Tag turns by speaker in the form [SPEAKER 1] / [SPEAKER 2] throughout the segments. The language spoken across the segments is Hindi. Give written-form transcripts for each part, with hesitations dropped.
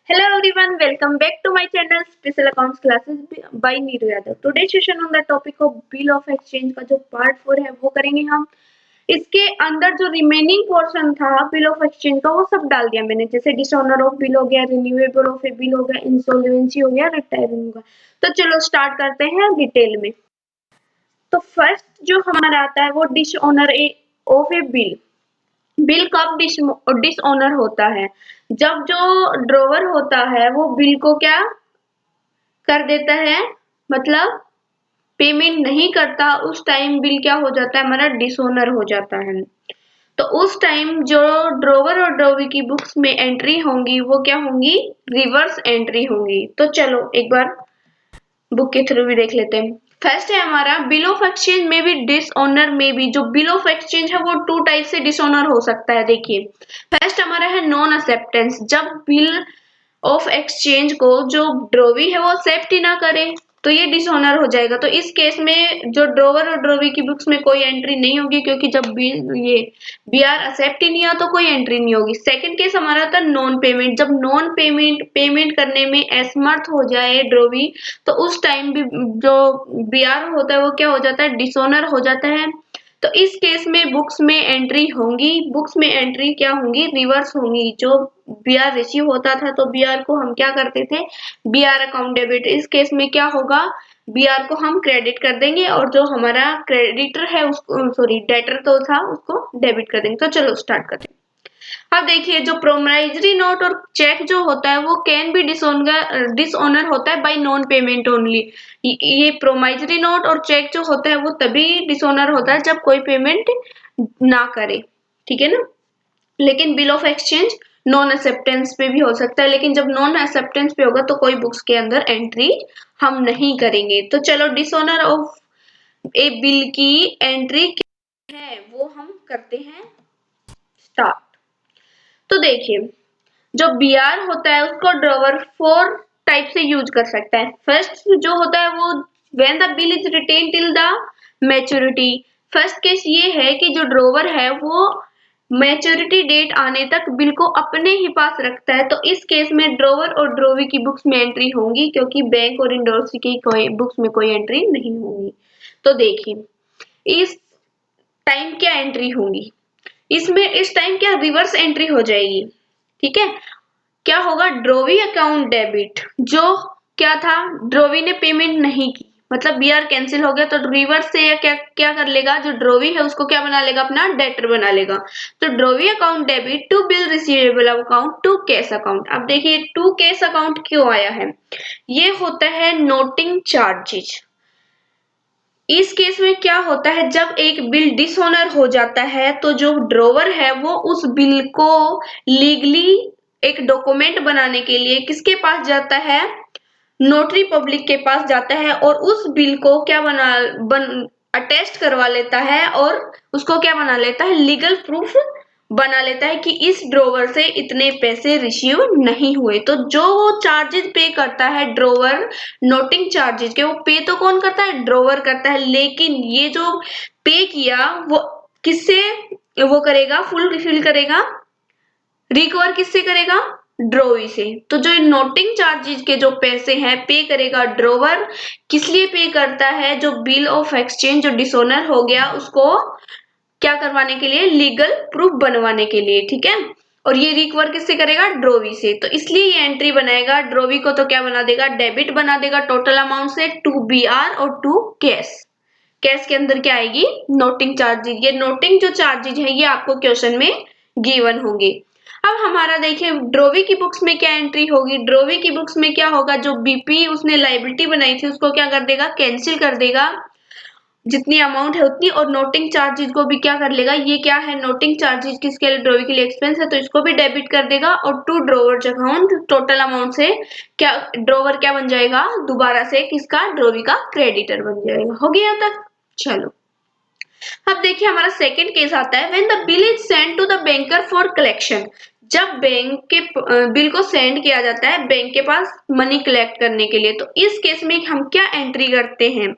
[SPEAKER 1] Hello everyone, welcome back to my channel Special Accounts Classes by Neeru Yadav. Today's session on the topic of Bill of Exchange का जो पार्ट 4 है वो करेंगे हम। इसके अंदर जो रिमेनिंग पोर्शन था बिल ऑफ एक्सचेंज का वो सब डाल दिया मैंने, जैसे डिसऑनर ऑफ बिल हो गया, रिन्यूएबल ऑफ ए बिल हो गया, इंसॉल्वेंसी हो गया, रिटायरिंग होगा। तो चलो स्टार्ट करते हैं डिटेल में। तो फर्स्ट जो हमारा आता है वो dishonour of a bill. Bill कब डिसऑनर होता है? जब जो ड्रॉवर होता है वो बिल को क्या कर देता है, मतलब पेमेंट नहीं करता, उस टाइम बिल क्या हो जाता है, हमारा डिसऑनर हो जाता है। तो उस टाइम जो ड्रॉवर और ड्रॉवी की बुक्स में एंट्री होंगी वो क्या होंगी, रिवर्स एंट्री होंगी। तो चलो एक बार बुक के थ्रू भी देख लेते हैं। फर्स्ट है हमारा बिल ऑफ एक्सचेंज में भी डिसऑनर में भी। जो बिल ऑफ एक्सचेंज है वो टू टाइप से डिसऑनर हो सकता है। देखिए फर्स्ट हमारा है नॉन एक्सेप्टेंस। जब बिल ऑफ एक्सचेंज को जो ड्रॉवी है वो एक्सेप्ट ही ना करे तो ये डिसऑनर हो जाएगा। तो इस केस में जो ड्रॉवर और ड्रॉवी की बुक्स में कोई एंट्री नहीं होगी, क्योंकि जब ये बीआर एक्सेप्ट ही नहीं हुआ तो कोई एंट्री नहीं होगी। सेकंड केस हमारा था नॉन पेमेंट। जब नॉन पेमेंट करने में असमर्थ हो जाए ड्रॉवी तो उस टाइम भी जो बीआर होता है वो क्या हो जाता है, डिसऑनर हो जाता है। तो इस केस में बुक्स में एंट्री होंगी, बुक्स में एंट्री क्या होंगी, रिवर्स होंगी। जो बीआर रिसीव होता था तो बीआर को हम क्या करते थे, बीआर अकाउंट डेबिट। इस केस में क्या होगा, बीआर को हम क्रेडिट कर देंगे और जो हमारा क्रेडिटर है उसको, सॉरी डेटर तो था, उसको डेबिट कर देंगे। तो चलो स्टार्ट करते हैं। अब देखिए जो प्रोमाइजरी नोट और चेक जो होता है वो कैन बी डिसऑनर होता है बाय नॉन पेमेंट ओनली। ये प्रोमाइजरी नोट और चेक जो होता है वो तभी डिसऑनर होता है जब कोई पेमेंट ना करे, ठीक है ना। लेकिन bill of exchange non acceptance पे भी हो सकता है, लेकिन जब नॉन एक्सेप्टेंस पे होगा तो कोई बुक्स के अंदर एंट्री हम नहीं करेंगे। तो चलो डिसऑनर ऑफ ए बिल की एंट्री क्या है वो हम करते हैं स्टार्ट। तो देखिए जो बीआर होता है उसको ड्रॉवर 4 टाइप से यूज कर सकता है। फर्स्ट जो होता है वो when the bill is written till the maturity. First case ये है कि जो ड्रॉवर है वो मैच्योरिटी डेट आने तक बिल को अपने ही पास रखता है। तो इस केस में ड्रॉवर और ड्रॉवी की बुक्स में एंट्री होंगी, क्योंकि बैंक और इंडोर्सी की कोई बुक्स में कोई एंट्री नहीं होगी। तो देखिए इस टाइम क्या एंट्री होंगी, इसमें इस टाइम क्या रिवर्स एंट्री हो जाएगी, ठीक है। क्या होगा, ड्रॉवी अकाउंट डेबिट। जो क्या था, ड्रॉवी ने पेमेंट नहीं की, मतलब बीआर कैंसिल हो गया, तो रिवर्स से या क्या क्या कर लेगा, जो ड्रॉवी है उसको क्या बना लेगा, अपना डेटर बना लेगा। तो drawee account debit to bill receivable account to cash account. अब देखिए टू कैश अकाउंट क्यों आया है, ये होता है नोटिंग चार्जेज। इस केस में क्या होता है, जब एक बिल डिसऑनर हो जाता है तो जो ड्रॉवर है वो उस बिल को लीगली एक डॉक्यूमेंट बनाने के लिए किसके पास जाता है, नोटरी पब्लिक के पास जाता है, और उस बिल को क्या अटेस्ट करवा लेता है और उसको क्या बना लेता है, लीगल प्रूफ बना लेता है कि इस ड्रॉवर से इतने पैसे रिसीव नहीं हुए। तो जो वो चार्जेस पे करता है ड्रॉवर, नोटिंग चार्जेस के, वो पे तो कौन करता है, ड्रॉवर करता है। लेकिन ये जो पे किया वो किससे वो करेगा, फुल रिफिल करेगा, रिकवर किससे करेगा, ड्रॉवी से। तो जो नोटिंग चार्जेस के जो पैसे हैं पे करेगा ड्रॉवर। किस लिए पे करता है, जो बिल ऑफ एक्सचेंज जो डिसऑनर हो गया उसको क्या करवाने के लिए, लीगल प्रूफ बनवाने के लिए, ठीक है। और ये रिकवर किससे करेगा, ड्रॉवी से। तो इसलिए ये एंट्री बनाएगा, ड्रॉवी को तो क्या बना देगा, डेबिट बना देगा टोटल अमाउंट से टू बीआर और टू कैश। कैश के अंदर क्या आएगी, नोटिंग चार्जेज। ये नोटिंग जो चार्जेज है ये आपको क्वेश्चन में गिवन होंगे। अब हमारा देखिए ड्रॉवी की बुक्स में क्या एंट्री होगी, ड्रॉवी की बुक्स में क्या होगा, जो बीपी उसने लाइबिलिटी बनाई थी उसको क्या कर देगा, कैंसिल कर देगा, जितनी अमाउंट है उतनी, और नोटिंग चार्जेस को भी क्या कर लेगा, ये क्या है, नोटिंग चार्जेस किसके लिए, ड्रॉवी के लिए एक्सपेंस है तो इसको भी डेबिट कर देगा, और to drawer account total amount से क्या ड्रॉवर क्या बन जाएगा, दोबारा से किसका, ड्रॉवी का क्रेडिटर बन जाएगा। हो गया तक, चलो अब देखिए हमारा सेकंड केस आता है, when the bill is send to the banker for collection. जब बैंक के बिल को सेंड किया जाता है बैंक के पास मनी कलेक्ट करने के लिए, तो इस केस में हम क्या एंट्री करते हैं,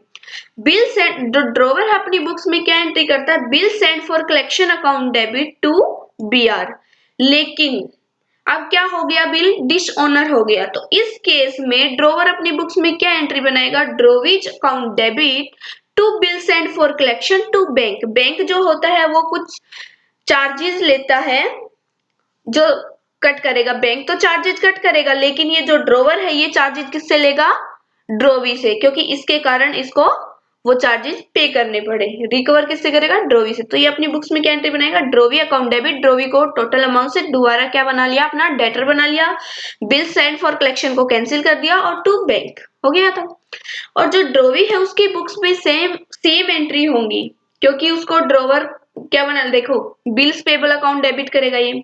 [SPEAKER 1] बिल सेंड, ड्रॉवर अपनी बुक्स में क्या एंट्री करता है, bill send for collection account debit to BR. लेकिन अब क्या हो गया, बिल डिसऑनर हो गया। तो इस केस में ड्रॉवर अपनी बुक्स में क्या एंट्री बनाएगा, drawee's account debit to bill send for collection to bank. Bank जो होता है वो कुछ चार्जेस लेता है, जो कट करेगा, बैंक तो चार्जेस कट करेगा, लेकिन ये जो ड्रॉवर है ये चार्जेस किससे लेगा, ड्रॉवी से, क्योंकि इसके कारण इसको वो चार्जेस पे करने पड़े। रिकवर किससे करेगा, ड्रॉवी से। तो ये अपनी बुक्स में क्या एंट्री बनाएगा, ड्रॉवी अकाउंट डेबिट, ड्रॉवी को टोटल अमाउंट से दोबारा क्या बना लिया, अपना डेटर बना लिया, बिल सेंड फॉर कलेक्शन को कैंसिल कर दिया और टू बैंक हो गया था। और जो ड्रॉवी है उसकी बुक्स में सेम एंट्री होंगी, क्योंकि उसको ड्रॉवर क्या बना, देखो बिल्स पेबल अकाउंट डेबिट करेगा ये,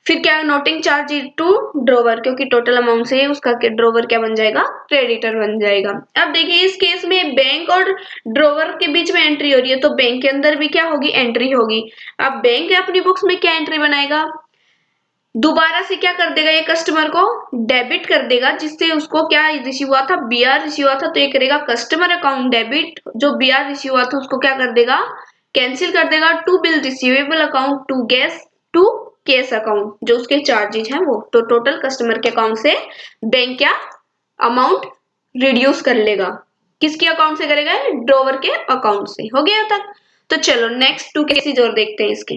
[SPEAKER 1] फिर क्या, नोटिंग चार्ज टू ड्रॉवर, क्योंकि टोटल अमाउंट से उसका ड्रॉवर क्या बन जाएगा, क्रेडिटर बन जाएगा। अब देखिए इस केस में बैंक और ड्रॉवर के बीच में एंट्री हो रही है, तो बैंक के अंदर भी क्या होगी, एंट्री होगी। अब बैंक अपनी बुक्स में क्या एंट्री बनाएगा, दोबारा से क्या कर देगा, ये कस्टमर को डेबिट कर देगा, जिससे उसको क्या रिसीव हुआ था, बीआर रिसीव हुआ था, तो ये करेगा कस्टमर अकाउंट डेबिट, जो बीआर रिसीव हुआ था उसको क्या कर देगा, कैंसिल कर देगा, to bill receivable account to case account, जो उसके चार्जेस हैं वो। तो टोटल कस्टमर के अकाउंट से बैंक क्या अमाउंट रिड्यूस कर लेगा, किसके अकाउंट से करेगा, ड्रॉवर के अकाउंट से। हो गया तक। तो चलो नेक्स्ट 2 केसेज और देखते हैं इसके।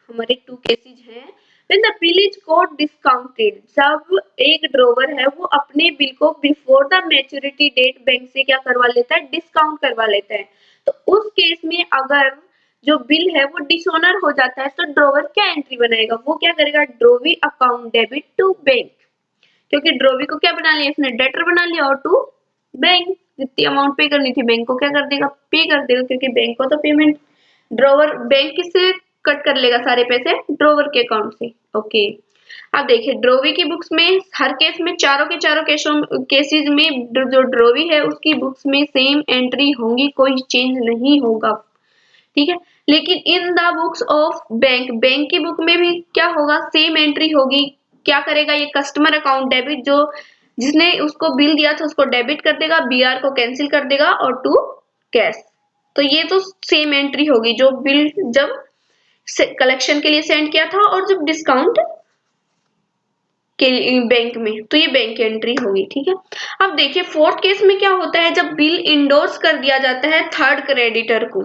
[SPEAKER 1] हमारे 2 केसेज हैं। When the bill is got discounted, जब एक ड्रॉवर है वो अपने बिल को before the maturity date bank से क्या करवा लेता है, डिस्काउंट करवा लेता है। तो उस केस में अगर जो बिल है वो डिसऑनर हो जाता है, तो ड्रॉवर क्या एंट्री बनाएगा, वो क्या करेगा, drawee account debit to bank, क्योंकि ड्रॉवी को क्या बना लिया इसने, डेटर बना लिया, और टू बैंक, जितनी अमाउंट पे करनी थी बैंक को क्या कर देगा, पे कर देगा, क्योंकि बैंक को तो पेमेंट ड्रॉवर, बैंक किससे कट कर लेगा सारे पैसे, ड्रॉवर के अकाउंट से। ओके, अब देखिए ड्रॉवी की बुक्स में हर केस में चारों के चारों केसेस में जो ड्रॉवी है उसकी बुक्स में सेम एंट्री होंगी, कोई चेंज नहीं होगा, ठीक है। लेकिन in the books of bank, bank की बुक में भी क्या होगा, सेम एंट्री होगी। क्या करेगा, ये कस्टमर अकाउंट डेबिट, जो जिसने उसको बिल दिया था उसको डेबिट कर देगा, बीआर को कैंसिल कर देगा, और टू कैश। तो ये तो सेम एंट्री होगी, जो बिल जब कलेक्शन के लिए सेंड किया था और जब डिस्काउंट के बैंक में, तो ये बैंक की एंट्री होगी, ठीक है। अब देखिए फोर्थ केस में क्या होता है, जब बिल इंडोर्स कर दिया जाता है थर्ड क्रेडिटर को,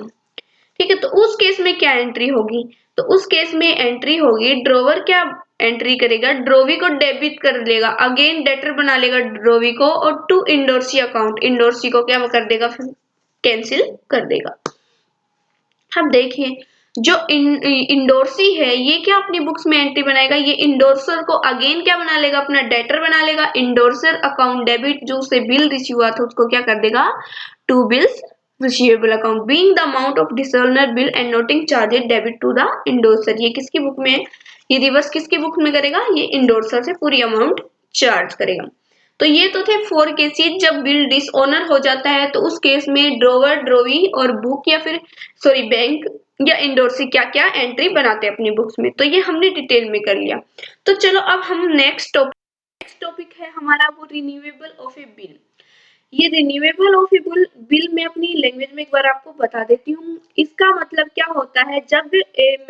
[SPEAKER 1] ठीक है। तो उस केस में क्या एंट्री होगी, तो उस केस में एंट्री होगी, ड्रॉवर क्या एंट्री करेगा, ड्रॉवी को डेबिट कर लेगा, अगेन डेटर बना लेगा ड्रॉवी को, और टू इंडोर्सी अकाउंट, इंडोर्सी को क्या कर देगा, फिर कैंसिल कर देगा। अब देखिए जो इंडोर्सी है ये क्या अपनी बुक्स में एंट्री बनाएगा, ये इंडोर्सर को अगेन क्या बना लेगा, अपना डेटर बना लेगा, इंडोर्सर अकाउंट डेबिट, जो उसे बिल रिसीव हुआ था उसको क्या कर देगा, to bills receivable account being the amount of dishonour bill and noting charges debit to the endorser. ये किसकी बुक में, ये रिवर्स किसकी बुक में करेगा, ये इंडोर्सर से पूरी अमाउंट चार्ज करेगा। तो ये तो थे 4 केसेस जब बिल डिसऑनर हो जाता है, तो उस केस में ड्रॉवर, ड्रॉवी और बुक या फिर सॉरी बैंक या इंडोर्सी क्या क्या एंट्री बनाते हैं अपनी बुक्स में। तो ये हमने डिटेल में कर लिया। तो चलो अब हम नेक्स्ट टॉपिक है हमारा वो रिन्यूएबल ऑफ ए बिल। ये रिन्यूएबल ऑफ ए बिल मैं अपनी लैंग्वेज में एक बार आपको बता देती हूँ। इसका मतलब क्या होता है, जब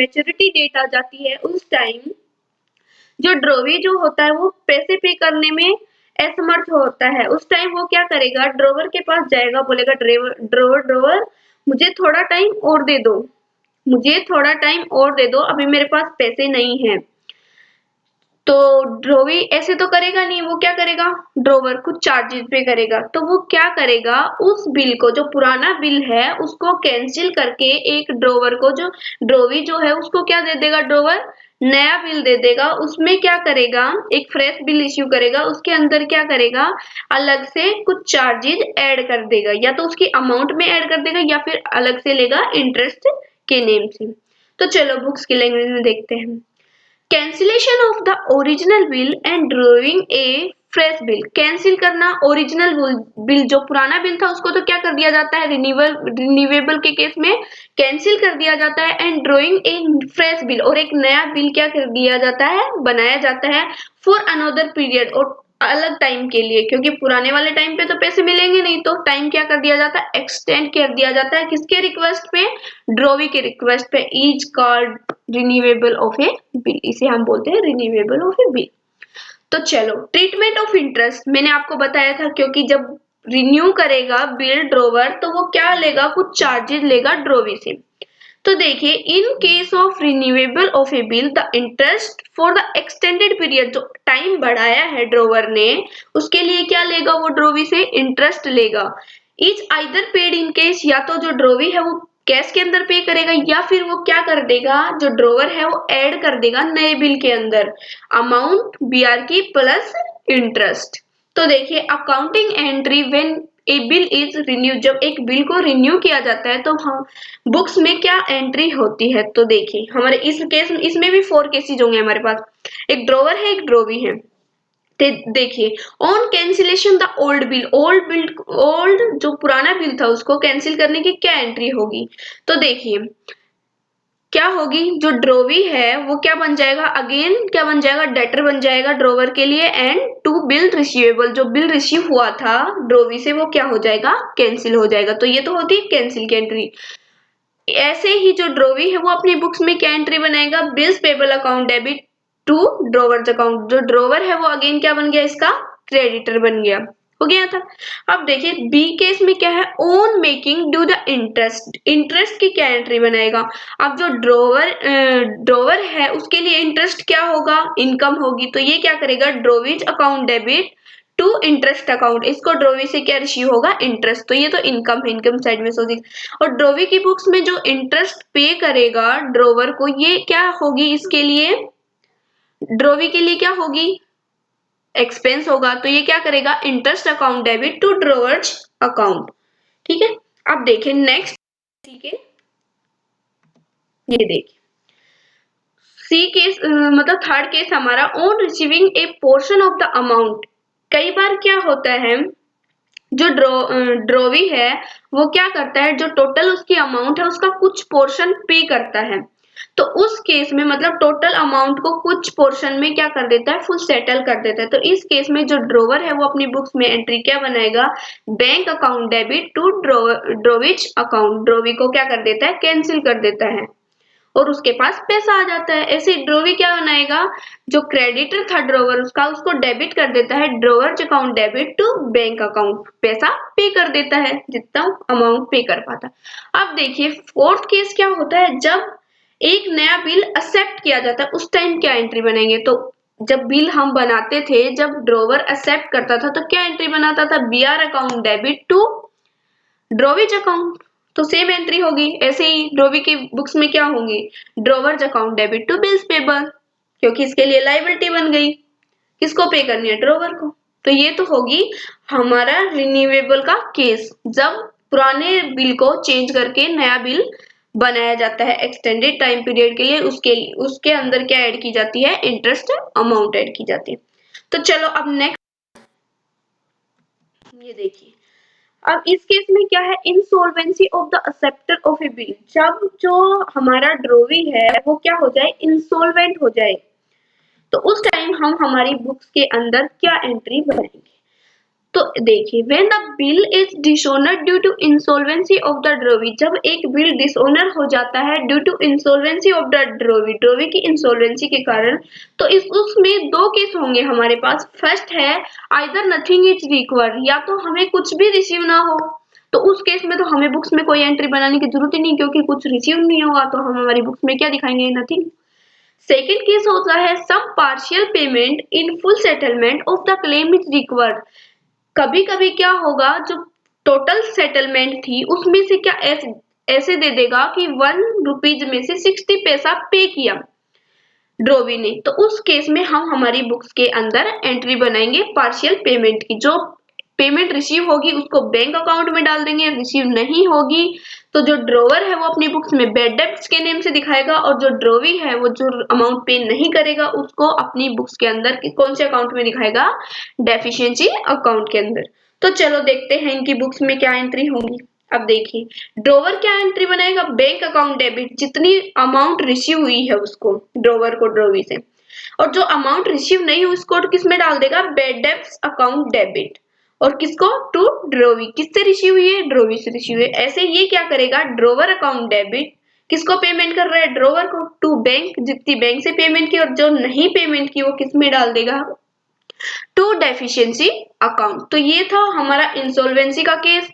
[SPEAKER 1] मैच्योरिटी डेट आ जाती है उस टाइम जो ड्रॉवी जो होता है वो पैसे पे करने में असमर्थ होता है, उस टाइम वो क्या करेगा, ड्रॉवर के पास जाएगा, बोलेगा ड्रॉवर मुझे थोड़ा टाइम और दे दो, मुझे थोड़ा टाइम और दे दो, अभी मेरे पास पैसे नहीं है। तो ड्रॉवी ऐसे तो करेगा नहीं, वो क्या करेगा, ड्रॉवर कुछ चार्जेस पे करेगा। तो वो क्या करेगा, उस बिल को, जो पुराना बिल है उसको कैंसिल करके एक ड्रॉवर को, जो ड्रॉवी जो है उसको क्या दे देगा, ड्रॉवर नया बिल दे देगा। उसमें क्या करेगा, एक फ्रेश बिल इश्यू करेगा, उसके अंदर क्या करेगा, अलग से कुछ चार्जेस ऐड कर देगा, या तो उसकी अमाउंट में ऐड कर देगा या फिर अलग से लेगा इंटरेस्ट के नेम से। तो चलो बुक्स की लैंग्वेज में देखते हैं। Cancellation of the original bill and drawing a fresh bill. Cancel करना ओरिजिनल बिल, जो पुराना बिल था उसको तो क्या कर दिया जाता है, रिन्यूएबल के केस में कैंसिल कर दिया जाता है, and drawing a fresh bill, और एक नया बिल क्या कर दिया जाता है, बनाया जाता है फॉर अनदर पीरियड, और अलग टाइम के लिए, क्योंकि पुराने वाले टाइम पे तो पैसे मिलेंगे नहीं, तो टाइम क्या कर दिया जाता है, एक्सटेंड कर दिया जाता है। किसके रिक्वेस्ट पे, ड्रोवी के रिक्वेस्ट पे। Each card renewable of a bill, इसे हम बोलते हैं रिन्यूएबल ऑफ ए बिल। तो चलो, ट्रीटमेंट ऑफ इंटरेस्ट मैंने आपको बताया था, क्योंकि जब रिन्यू करेगा बिल ड्रोवर तो वो क्या लेगा, कुछ चार्जेस लेगा ड्रोवी से। तो देखिए, in case of renewable of a bill the interest for the extended period, जो टाइम बढ़ाया है ड्रोवर ने, उसके लिए क्या लेगा वो ड्रोवी से, इंटरेस्ट लेगा। Is either paid in case, या तो जो ड्रोवी है वो कैश के अंदर पे करेगा, या फिर वो क्या कर देगा, जो ड्रोवर है वो ऐड कर देगा नए बिल के अंदर अमाउंट बीआर की प्लस इंटरेस्ट। तो देखिए, accounting entry when A bill is renew, जब एक बिल को रिन्यू किया जाता है तो हम बुक्स में क्या एंट्री होती है। तो देखिए, हमारे इस केस इसमें भी 4 केसेस होंगे हमारे पास, एक ड्रोवर है, एक ड्रोवी है। देखिए, on cancellation the old bill, old जो पुराना बिल था उसको कैंसिल करने की क्या एंट्री होगी। तो देखिए क्या होगी, जो ड्रोवी है वो क्या बन जाएगा, अगेन क्या बन जाएगा, डेटर बन जाएगा ड्रोवर के लिए। एंड टू बिल रिसीवेबल, जो बिल रिसीव हुआ था ड्रोवी से वो क्या हो जाएगा, कैंसिल हो जाएगा। तो ये तो होती है कैंसिल की एंट्री। ऐसे ही जो ड्रोवी है वो अपनी बुक्स में क्या एंट्री बनाएगा, bills payable account debit to drawer's account. जो ड्रोवर है वो अगेन क्या बन गया, इसका क्रेडिटर बन गया, हो गया था। अब देखिए बी केस में क्या है, own making due the interest, interest की क्या एंट्री बनाएगा। अब जो ड्रोवर है उसके लिए इंटरेस्ट क्या होगा, इनकम होगी। तो ये क्या करेगा, drawee's account debit to interest account, इसको ड्रोवी से क्या रिसीव होगा, इंटरेस्ट। तो ये तो इनकम है, इनकम साइड में सोची। और ड्रोवी की बुक्स में जो इंटरेस्ट पे करेगा ड्रोवर को, ये क्या होगी, इसके लिए ड्रोवी के लिए क्या होगी, एक्सपेंस होगा। तो ये क्या करेगा, interest account debit to drawer's account. ठीक है, अब देखिए नेक्स्ट, ठीक है, ये देखिए सी केस, मतलब थर्ड केस हमारा, on receiving a portion of the amount. कई बार क्या होता है, जो ड्रोवी है वो क्या करता है, जो टोटल उसकी अमाउंट है उसका कुछ पोर्शन पे करता है। तो उस केस में मतलब टोटल अमाउंट को कुछ पोर्शन में क्या कर देता है, फुल सेटल कर देता है। तो इस केस में जो ड्रोवर है वो अपनी बुक्स में एंट्री क्या बनाएगा, bank account debit to drawee's account, drawee को क्या कर देता है, कैंसिल कर देता है और उसके पास पैसा आ जाता है। ऐसे ड्रोवी क्या बनाएगा, जो क्रेडिटर था ड्रोवर उसका, उसको डेबिट कर देता है drawer account debit to bank account, पैसा पे कर देता है जितना अमाउंट पे कर पाता। अब देखिए फोर्थ केस क्या होता है, जब एक नया बिल एक्सेप्ट किया जाता है उस टाइम क्या एंट्री बनाएंगे। तो जब बिल हम बनाते थे, जब ड्रोवर एक्सेप्ट करता था तो क्या एंट्री बनाता था, BR account debit to drawee's account, तो सेम एंट्री होगी। ऐसे ही ड्रोवी की बुक्स में क्या होंगी, drawer's account debit to bills payable, क्योंकि इसके लिए लायबिलिटी बन गई, किसको पे करनी है, ड्रोवर को। तो ये तो होगी हमारा रिन्यूएबल का केस, जब पुराने बिल को चेंज करके नया बिल बनाया जाता है एक्सटेंडेड टाइम पीरियड के लिए, उसके अंदर क्या ऐड की जाती है, इंटरेस्ट अमाउंट ऐड की जाती है। तो चलो अब नेक्स्ट ये देखिए, अब इस केस में क्या है, insolvency of the acceptor of a bill. जब जो हमारा ड्रोवी है वो क्या हो जाए, इंसॉल्वेंट हो जाए, तो उस टाइम हम हमारी बुक्स के अंदर क्या एंट्री बनाएंगे। तो देखिए, when the bill is dishonour due to insolvency of the drawee, जब एक बिल डिसऑनर हो जाता है due to insolvency of the drawee, drawee की इंसॉल्वेंसी के कारण, तो इस उसमें 2 केस होंगे हमारे पास। फर्स्ट है आइदर नथिंग इज रिक्वायर्ड, या तो हमें कुछ भी रिसीव ना हो, तो उस केस में तो हमें बुक्स में कोई एंट्री बनाने की जरूरत ही नहीं, क्योंकि कुछ रिसीव नहीं होगा तो हम हमारी बुक्स में क्या दिखाएंगे, नथिंग। सेकेंड केस होता है some partial payment in full settlement of the claim is required. कभी कभी क्या होगा, जो टोटल सेटलमेंट थी उसमें से क्या ऐसे दे देगा कि 1 रुपीज में से 60 पैसा पे किया ड्रोवी ने, तो उस केस में हम हमारी बुक्स के अंदर एंट्री बनाएंगे पार्शियल पेमेंट की। जो पेमेंट रिसीव होगी उसको बैंक अकाउंट में डाल देंगे, रिसीव नहीं होगी तो जो ड्रोवर है वो अपनी बुक्स में बैड डेब्ट्स के नेम से दिखाएगा, और जो ड्रोवी है वो जो अमाउंट पे नहीं करेगा उसको अपनी बुक्स के अंदर कौन से अकाउंट में दिखाएगा, डेफिशिएंसी अकाउंट के अंदर। तो चलो देखते हैं इनकी बुक्स में क्या एंट्री होंगी। अब देखिए ड्रोवर क्या एंट्री बनाएगा, बैंक अकाउंट डेबिट, जितनी अमाउंट रिसीव हुई है उसको ड्रोवर को ड्रोवी से, और जो अमाउंट रिसीव नहीं हुई उसको किस में डाल देगा, बैड डेब्ट्स अकाउंट डेबिट। और किसको, टू ड्रोवी। किससे रिसीव हुई है, ड्रोवी से रिसीव हुई है। ऐसे ये क्या करेगा, ड्रोवर अकाउंट डेबिट किसको पेमेंट कर रहा है, ड्रोवर को, टू बैंक, जितनी बैंक से पेमेंट की, और जो नहीं पेमेंट की वो किस में डाल देगा, टू डेफिशिएंसी अकाउंट। तो ये था हमारा इंसॉल्वेंसी का केस।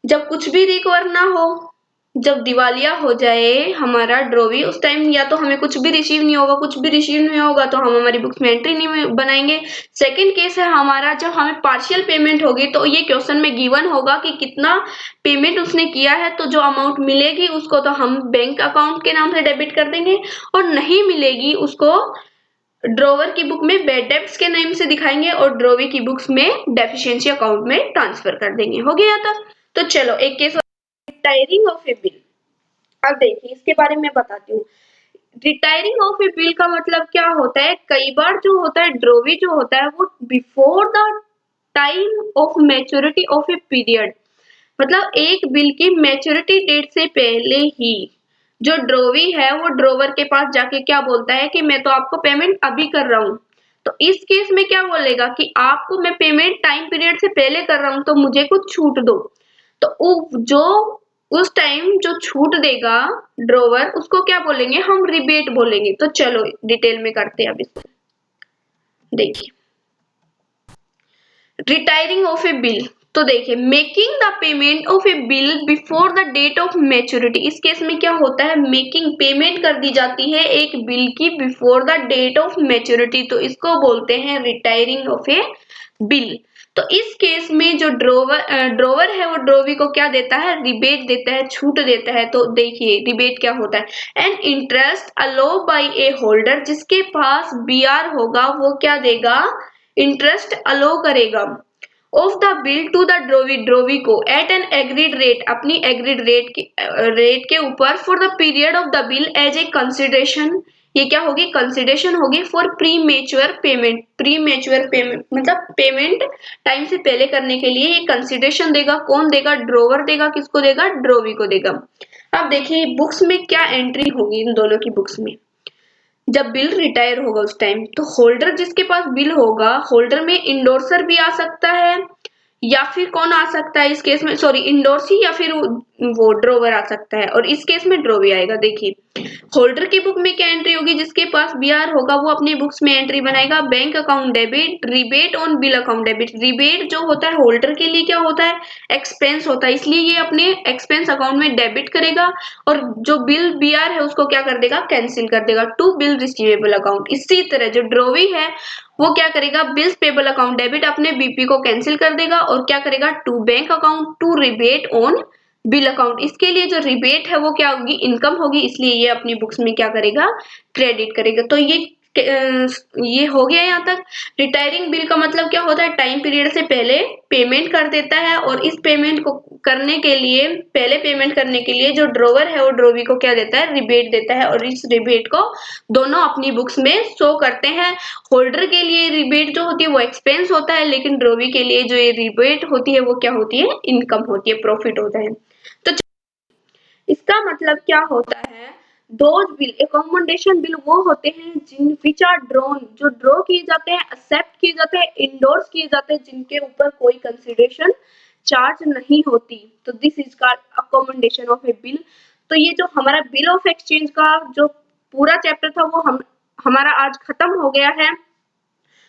[SPEAKER 1] जब कुछ भी रिकवर ना हो, जब दिवालिया हो जाए हमारा ड्रोवी, उस टाइम या तो हमें कुछ भी रिसीव नहीं होगा, कुछ भी रिसीव नहीं होगा तो हम हमारी बुक्स में एंट्री नहीं बनाएंगे। सेकंड केस है हमारा, जब हमें पार्शियल पेमेंट होगी, तो ये क्वेश्चन में गिवन होगा कि कितना पेमेंट उसने किया है, तो जो अमाउंट मिलेगी उसको तो हम बैंक अकाउंट के नाम से डेबिट कर देंगे, और नहीं मिलेगी उसको ड्रोवर की बुक में बैड डेब्ट्स के नाम से दिखाएंगे और ड्रोवी की बुक्स में डेफिशिएंसी अकाउंट में ट्रांसफर कर देंगे। हो गया तक। तो चलो एक case, retiring of a bill. अब देखिए इसके बारे में बताती हूँ। रिटायरिंग ऑफ ए बिल का मतलब क्या होता है, कई बार जो होता है ड्रोवी जो होता है वो before the time of maturity of a period, मतलब एक बिल की मैच्योरिटी डेट से पहले ही जो ड्रोवी है वो ड्रोवर के पास जाके क्या बोलता है कि मैं तो आपको पेमेंट अभी कर रहा हूँ। तो इस केस में क्या बोलेगा कि आपको मैं पेमेंट टाइम पीरियड से पहले कर रहा हूँ तो मुझे कुछ छूट दो। तो जो उस टाइम जो छूट देगा ड्रोवर, उसको क्या बोलेंगे, हम रिबेट बोलेंगे। तो चलो डिटेल में करते हैं अब इसको। देखिए रिटायरिंग ऑफ ए बिल, तो देखिए making the payment of a bill before the date of maturity. इस केस में क्या होता है, मेकिंग पेमेंट कर दी जाती है एक बिल की before the date of maturity, तो इसको बोलते हैं रिटायरिंग ऑफ ए बिल। तो इस केस में जो ड्रोवर है वो ड्रोवी को क्या देता है, रिबेट देता है, छूट देता है। तो देखिए रिबेट क्या होता है, an interest allow by a holder, जिसके पास बीआर होगा वो क्या देगा, इंटरेस्ट अलो करेगा off the bill to the drawee, drawee को एट एन एग्रीड रेट, अपनी एग्रीड रेट के ऊपर, for the period of the bill as a consideration. ये क्या होगी, कंसिडरेशन होगी for premature payment. Premature payment मतलब पेमेंट टाइम से पहले करने के लिए ये कंसिडरेशन देगा। कौन देगा, ड्रोवर देगा। किसको देगा, ड्रोवी को देगा। अब देखिए बुक्स में क्या एंट्री होगी इन दोनों की बुक्स में। जब बिल रिटायर होगा उस टाइम, तो होल्डर जिसके पास बिल होगा, होल्डर में इंडोर्सर भी आ सकता है या फिर कौन आ सकता है इस केस में, सॉरी इंडोर्सी या फिर वो ड्रोवर आ सकता है, और इस केस में ड्रोवी आएगा। देखिए होल्डर की बुक में क्या एंट्री होगी, जिसके पास बीआर होगा वो अपनी बुक्स में एंट्री बनाएगा, bank account debit, rebate on bill account debit. Rebate जो होता है होल्डर के लिए क्या होता है, एक्सपेंस होता है, इसलिए ये अपने एक्सपेंस अकाउंट में डेबिट करेगा, और जो बिल बीआर है उसको क्या कर देगा, कैंसिल कर देगा, टू बिल रिसीवेबल अकाउंट। इसी तरह जो ड्रोवी है वो क्या करेगा, बिल्स पेबल अकाउंट डेबिट अपने बीपी को कैंसिल कर देगा, और क्या करेगा, to bank account, to rebate on bill account. इसके लिए जो रिबेट है वो क्या होगी, इनकम होगी, इसलिए ये अपनी बुक्स में क्या करेगा, क्रेडिट करेगा। तो ये हो गया यहाँ तक। रिटायरिंग बिल का मतलब क्या होता है, टाइम पीरियड से पहले पेमेंट कर देता है, और इस पेमेंट को करने के लिए, पहले पेमेंट करने के लिए जो ड्रोवर है वो ड्रोवी को क्या देता है, रिबेट देता है, और इस रिबेट को दोनों अपनी बुक्स में शो करते हैं। होल्डर के लिए रिबेट जो होती है वो एक्सपेंस होता है, लेकिन ड्रोवी के लिए जो ये रिबेट होती है वो क्या होती है, इनकम होती है, प्रॉफिट होता है। तो इसका मतलब क्या होता है, दोज बिल, एकोमोडेशन बिल वो होते हैं जिन विच आर ड्रॉन, जो ड्रॉ किए जाते हैं, एक्सेप्ट किए जाते हैं, इंडोर्स किए जाते हैं, जिनके ऊपर कोई कंसिडरेशन चार्ज नहीं होती। तो this is called accommodation of a bill. तो ये जो हमारा बिल ऑफ एक्सचेंज का जो पूरा चैप्टर था वो हमारा आज खत्म हो गया है।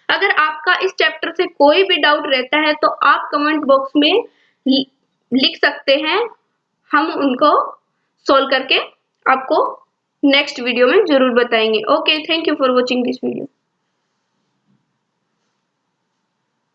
[SPEAKER 1] अगर आपका इस चैप्टर से कोई भी डाउट रहता है तो आप कमेंट बॉक्स में लिख सकते हैं, हम उनको सॉल्व करके आपको नेक्स्ट वीडियो में जरूर बताएंगे। Okay, thank you for watching this video.